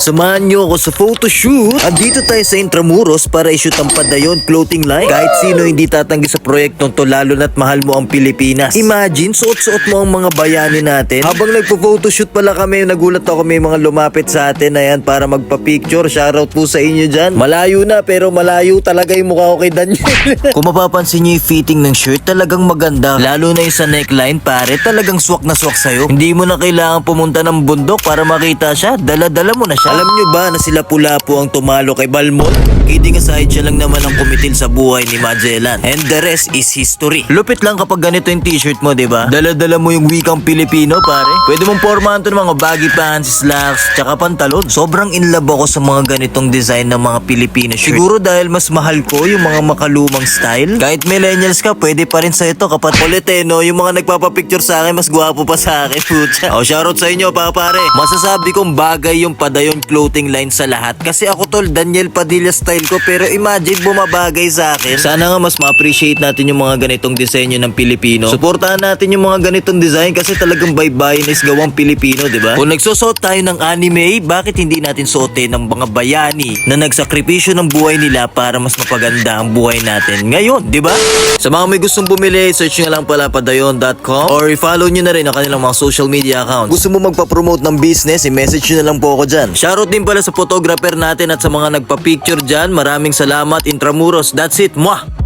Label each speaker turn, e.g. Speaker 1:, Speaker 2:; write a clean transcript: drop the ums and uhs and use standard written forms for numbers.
Speaker 1: Samahan nyo ako sa photoshoot. Andito tayo sa Intramuros para i-shoot ang Padayon clothing line. Kahit sino hindi tatanggi sa proyektong to, lalo na't mahal mo ang Pilipinas. Imagine, suot-suot mo ang mga bayani natin. Habang nagpo-photoshoot pala kami, nagulat ako may mga lumapit sa atin na yan para magpa-picture. Shoutout po sa inyo dyan. Malayo na pero malayo talaga yung mukha ko kay Daniel. Kung mapapansin nyo yung fitting ng shirt, talagang maganda. Lalo na yung sa neckline, pare, talagang swak na swak sa'yo. Hindi mo na kailangan pumunta ng bundok para makita siya. Dala-dala mo na siya. Alam nyo ba na sila Pula-Po ang tumalo kay Balmol? Kidding aside, siya lang naman ang kumitil sa buhay ni Magellan. And the rest is history. Lupit lang kapag ganito yung t-shirt mo, diba? Dala-dala mo yung wikang Pilipino, pare. Pwede mong pormahan to ng mga baggy pants, slacks, tsaka pantalon. Sobrang in love ako sa mga ganitong design ng mga Pilipino shirt. Siguro dahil mas mahal ko yung mga makalumang style. Kahit millennials ka, pwede pa rin sa ito kapag Politeno, yung mga nagpapapicture sa akin, mas gwapo pa sa akin. Pucha. O, shoutout sa inyo, pare. Masasabi kong bagay yung Padayon clothing line sa lahat. Kasi ako tol, Daniel Padilla style ko, pero imagine bumabagay sa akin. Sana nga mas ma-appreciate natin yung mga ganitong disenyo ng Pilipino. Suportahan natin yung mga ganitong design kasi talagang baybayin is gawang Pilipino, diba? Kung nagsusot tayo ng anime, bakit hindi natin suotin ng mga bayani na nagsakripisyo ng buhay nila para mas mapaganda ang buhay natin ngayon, diba? Sa mga may gustong bumili, search nyo lang pala padayon.com or i-follow nyo na rin ang kanilang mga social media accounts. Gusto mo magpa-promote ng business, i-message nyo na lang po ako dyan. Shoutout din pala sa photographer natin at sa mga nagpa-picture dyan. Maraming salamat, Intramuros. That's it, mwah!